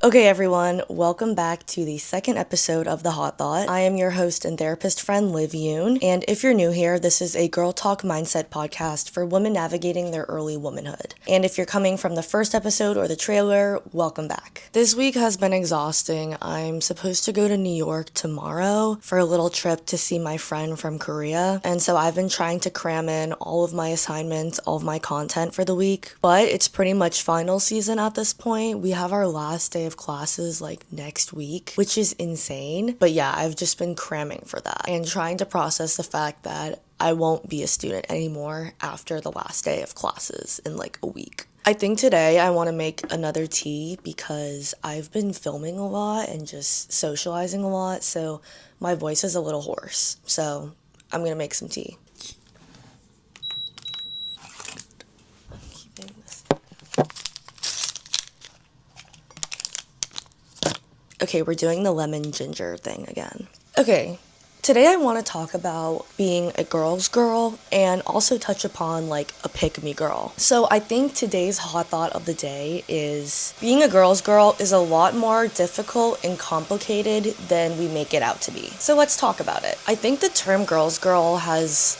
Okay, everyone, welcome back to the second episode of The Hot Thought. I am your host and therapist friend, Liv Yoon, and if you're new here, this is a girl talk mindset podcast for women navigating their early womanhood. And if you're coming from the first episode or the trailer, welcome back. This week has been exhausting. I'm supposed to go to New York tomorrow for a little trip to see my friend from Korea, and so I've been trying to cram in all of my assignments, all of my content for the week, but it's pretty much final season at this point. We have our last day of classes like next week, which is insane. But yeah, I've just been cramming for that and trying to process the fact that I won't be a student anymore after the last day of classes in like a week. I think today I want to make another tea because I've been filming a lot and just socializing a lot, so my voice is a little hoarse. So I'm gonna make some tea. Okay, we're doing the lemon ginger thing again. Okay, today I want to talk about being a girl's girl and also touch upon like a pick-me girl. So I think today's hot thought of the day is being a girl's girl is a lot more difficult and complicated than we make it out to be. So let's talk about it. I think the term girl's girl has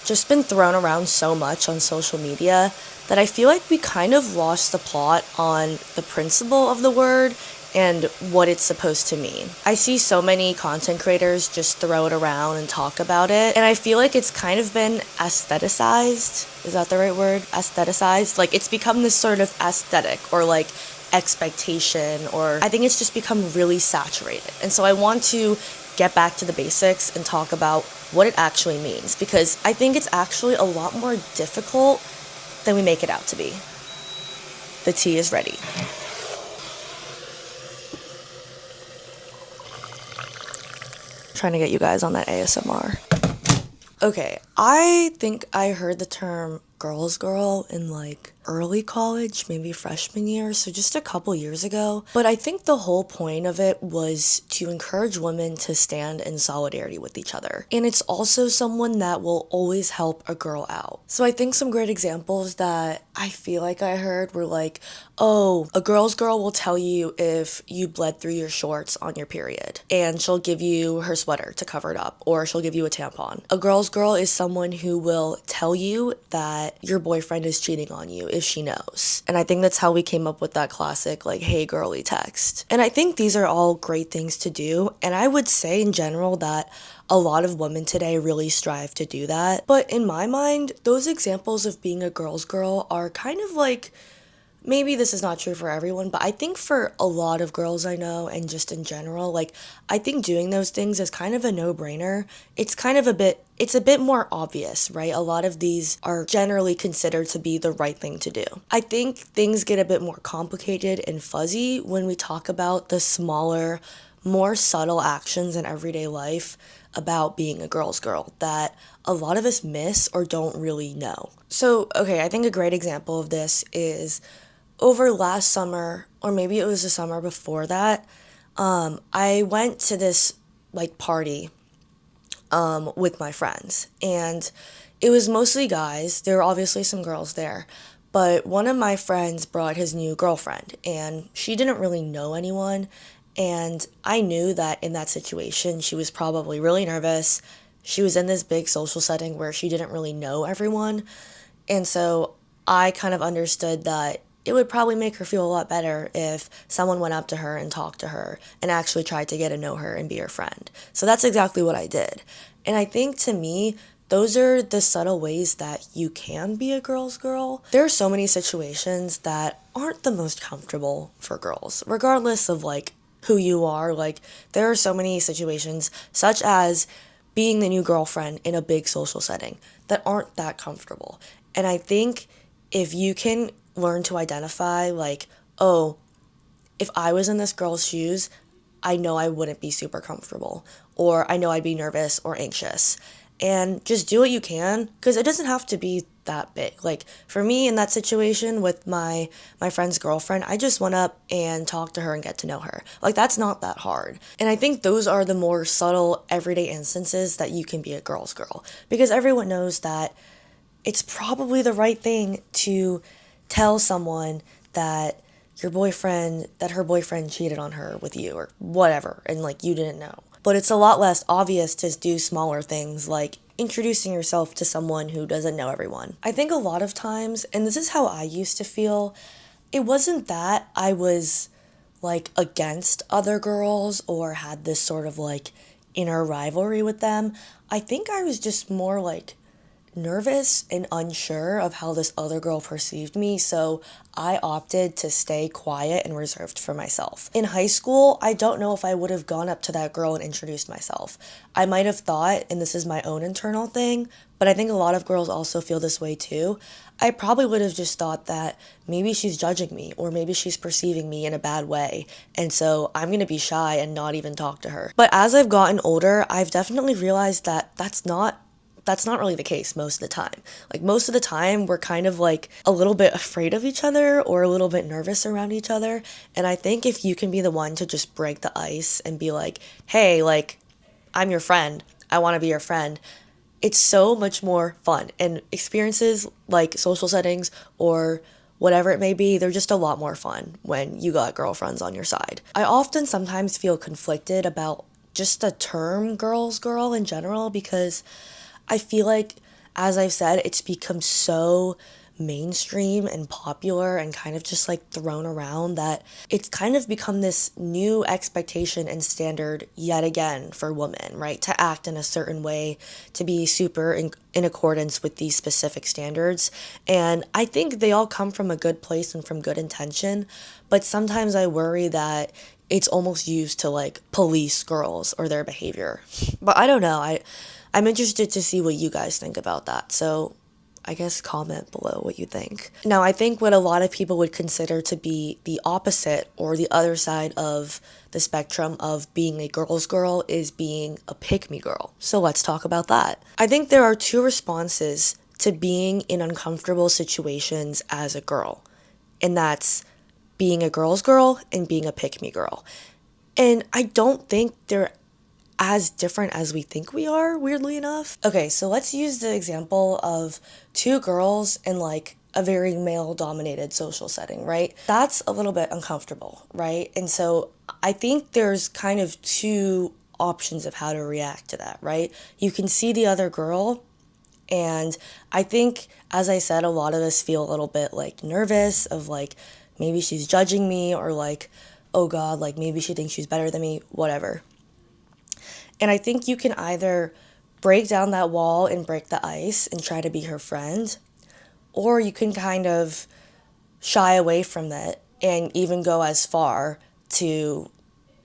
just been thrown around so much on social media that I feel like we kind of lost the plot on the principle of the word and what it's supposed to mean. I see so many content creators just throw it around and talk about it, and I feel like it's kind of been aestheticized. Is that the right word? Aestheticized? Like it's become this sort of aesthetic or like expectation, or I think it's just become really saturated. And so I want to get back to the basics and talk about what it actually means, because I think it's actually a lot more difficult than we make it out to be. The tea is ready. Trying to get you guys on that ASMR. Okay, I think I heard the term girl's girl in like early college, maybe freshman year, so just a couple years ago. But I think the whole point of it was to encourage women to stand in solidarity with each other. And it's also someone that will always help a girl out. So I think some great examples that I feel like I heard were like, oh, a girl's girl will tell you if you bled through your shorts on your period, and she'll give you her sweater to cover it up, or she'll give you a tampon. A girl's girl is someone who will tell you that your boyfriend is cheating on you if she knows. And I think that's how we came up with that classic like, hey girly text. And I think these are all great things to do, and I would say in general that a lot of women today really strive to do that. But in my mind, those examples of being a girl's girl are kind of like, maybe this is not true for everyone, but I think for a lot of girls I know and just in general, like I think doing those things is kind of a no-brainer. It's a bit more obvious, right? A lot of these are generally considered to be the right thing to do. I think things get a bit more complicated and fuzzy when we talk about the smaller, more subtle actions in everyday life about being a girl's girl that a lot of us miss or don't really know. So, okay, I think a great example of this is over last summer, or maybe it was the summer before that, I went to this like party with my friends, and it was mostly guys. There were obviously some girls there, but one of my friends brought his new girlfriend, and she didn't really know anyone, and I knew that in that situation she was probably really nervous. She was in this big social setting where she didn't really know everyone, and so I kind of understood that it would probably make her feel a lot better if someone went up to her and talked to her and actually tried to get to know her and be her friend. So that's exactly what I did. And I think to me, those are the subtle ways that you can be a girl's girl. There are so many situations that aren't the most comfortable for girls, regardless of like who you are. Like there are so many situations, such as being the new girlfriend in a big social setting, that aren't that comfortable. And I think if you can learn to identify like, oh, if I was in this girl's shoes, I know I wouldn't be super comfortable, or I know I'd be nervous or anxious, and just do what you can, because it doesn't have to be that big. Like for me in that situation with my friend's girlfriend, I just went up and talked to her and get to know her. Like that's not that hard. And I think those are the more subtle everyday instances that you can be a girl's girl, because everyone knows that it's probably the right thing to tell someone that your boyfriend, that her boyfriend cheated on her with you or whatever, and like you didn't know. But it's a lot less obvious to do smaller things like introducing yourself to someone who doesn't know everyone. I think a lot of times, and this is how I used to feel, it wasn't that I was like against other girls or had this sort of like inner rivalry with them. I think I was just more like nervous and unsure of how this other girl perceived me, so I opted to stay quiet and reserved for myself. In high school, I don't know if I would have gone up to that girl and introduced myself. I might have thought, and this is my own internal thing, but I think a lot of girls also feel this way too. I probably would have just thought that maybe she's judging me or maybe she's perceiving me in a bad way, and so I'm gonna be shy and not even talk to her. But as I've gotten older, I've definitely realized that that's not really the case most of the time. Like most of the time, we're kind of like a little bit afraid of each other or a little bit nervous around each other. And I think if you can be the one to just break the ice and be like, hey, like, I'm your friend, I want to be your friend, it's so much more fun. And experiences like social settings or whatever it may be, they're just a lot more fun when you got girlfriends on your side. I often sometimes feel conflicted about just the term girl's girl in general because I feel like, as I've said, it's become so mainstream and popular and kind of just like thrown around that it's kind of become this new expectation and standard yet again for women, right? To act in a certain way, to be super in accordance with these specific standards. And I think they all come from a good place and from good intention, but sometimes I worry that it's almost used to like police girls or their behavior. But I don't know. I'm interested to see what you guys think about that. So I guess comment below what you think. Now, I think what a lot of people would consider to be the opposite or the other side of the spectrum of being a girl's girl is being a pick-me girl. So let's talk about that. I think there are two responses to being in uncomfortable situations as a girl, and that's being a girl's girl and being a pick-me girl. And I don't think they're as different as we think we are, weirdly enough. Okay, so let's use the example of two girls in like a very male-dominated social setting, right? That's a little bit uncomfortable, right? And so I think there's kind of two options of how to react to that, right? You can see the other girl, and I think, as I said, a lot of us feel a little bit like nervous of like, maybe she's judging me or like, oh God, like maybe she thinks she's better than me, whatever. And I think you can either break down that wall and break the ice and try to be her friend, or you can kind of shy away from it and even go as far to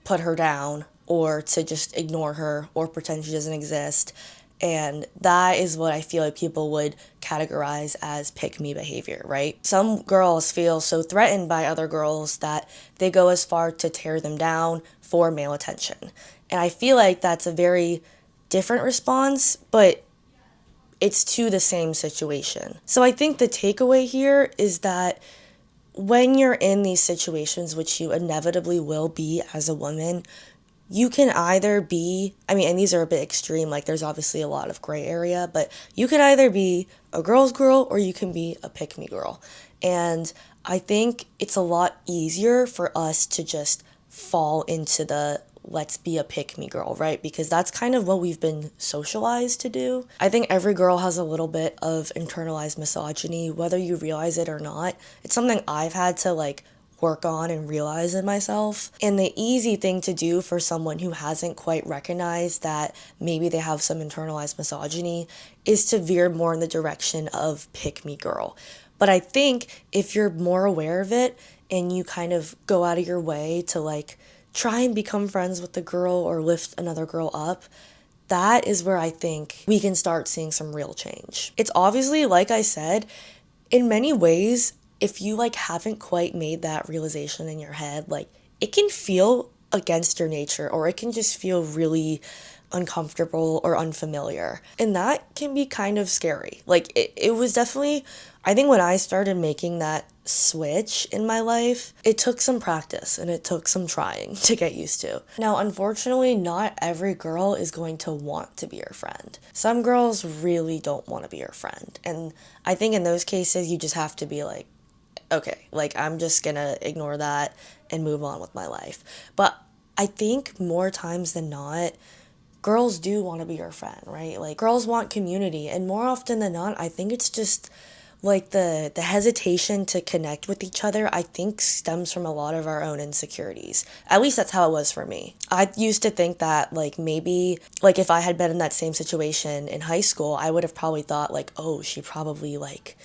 put her down or to just ignore her or pretend she doesn't exist. And that is what I feel like people would categorize as pick-me behavior, right? Some girls feel so threatened by other girls that they go as far to tear them down for male attention. And I feel like that's a very different response, but it's to the same situation. So I think the takeaway here is that when you're in these situations, which you inevitably will be as a woman, you can either be, and these are a bit extreme, like there's obviously a lot of gray area, but you can either be a girl's girl or you can be a pick-me girl. And I think it's a lot easier for us to just fall into the let's be a pick-me girl, right? Because that's kind of what we've been socialized to do. I think every girl has a little bit of internalized misogyny, whether you realize it or not. It's something I've had to like work on and realize in myself. And the easy thing to do for someone who hasn't quite recognized that maybe they have some internalized misogyny is to veer more in the direction of pick-me girl. But I think if you're more aware of it and you kind of go out of your way to like try and become friends with the girl or lift another girl up, that is where I think we can start seeing some real change. It's obviously, like I said, in many ways, if you like haven't quite made that realization in your head, like it can feel against your nature or it can just feel really uncomfortable or unfamiliar. And that can be kind of scary. Like it was definitely, I think when I started making that switch in my life, it took some practice and it took some trying to get used to. Now, unfortunately, not every girl is going to want to be your friend. Some girls really don't want to be your friend. And I think in those cases, you just have to be like, okay, like I'm just gonna ignore that and move on with my life. But I think more times than not, girls do want to be your friend, right? Like girls want community, and more often than not, I think it's just like the hesitation to connect with each other, I think stems from a lot of our own insecurities. At least that's how it was for me. I used to think that like maybe like if I had been in that same situation in high school, I would have probably thought like, oh, she probably like,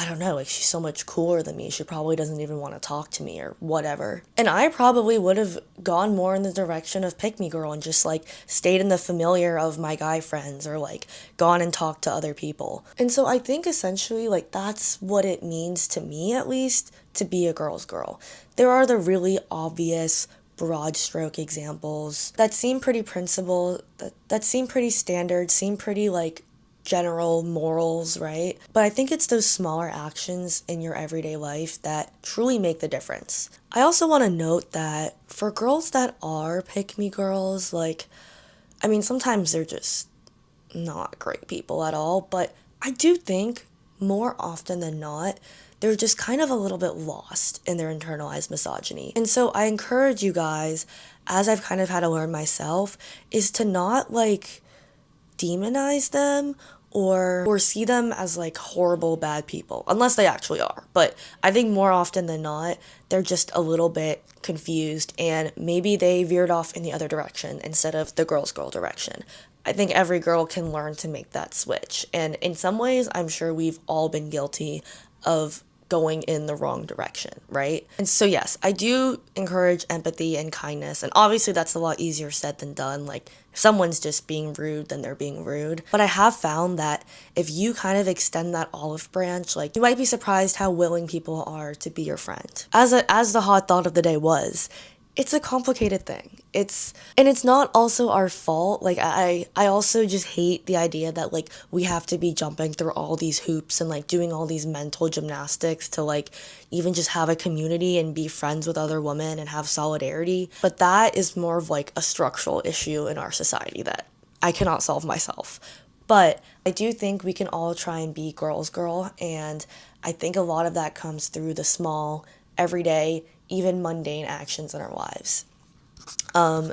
I don't know, like she's so much cooler than me. She probably doesn't even want to talk to me or whatever. And I probably would have gone more in the direction of pick me girl and just like stayed in the familiar of my guy friends or like gone and talked to other people. And so I think essentially like that's what it means to me at least to be a girl's girl. There are the really obvious broad stroke examples that seem pretty principled, that seem pretty standard, seem pretty like general morals, right? But I think it's those smaller actions in your everyday life that truly make the difference. I also want to note that for girls that are pick me girls, like, I mean, sometimes they're just not great people at all, but I do think more often than not, they're just kind of a little bit lost in their internalized misogyny. And so I encourage you guys, as I've kind of had to learn myself, is to not like demonize them or see them as like horrible bad people, unless they actually are. But I think more often than not, they're just a little bit confused and maybe they veered off in the other direction instead of the girl's girl direction. I think every girl can learn to make that switch. And in some ways, I'm sure we've all been guilty of going in the wrong direction, right? And so yes, I do encourage empathy and kindness, and obviously that's a lot easier said than done. Like if someone's just being rude, then they're being rude. But I have found that if you kind of extend that olive branch, like you might be surprised how willing people are to be your friend. As the hot thought of the day was, it's a complicated thing. It's not also our fault. Like I also just hate the idea that like we have to be jumping through all these hoops and like doing all these mental gymnastics to like even just have a community and be friends with other women and have solidarity. But that is more of like a structural issue in our society that I cannot solve myself. But I do think we can all try and be girls girl, and I think a lot of that comes through the small, everyday, even mundane actions in our lives.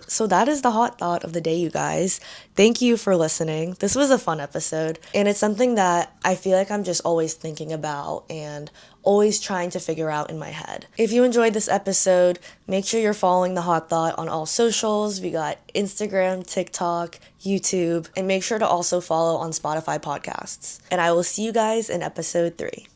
So that is the hot thought of the day, you guys. Thank you for listening. This was a fun episode, and it's something that I feel like I'm just always thinking about and always trying to figure out in my head. If you enjoyed this episode, make sure you're following the Hot Thought on all socials. We got Instagram, TikTok, YouTube, and make sure to also follow on Spotify podcasts. And I will see you guys in episode 3.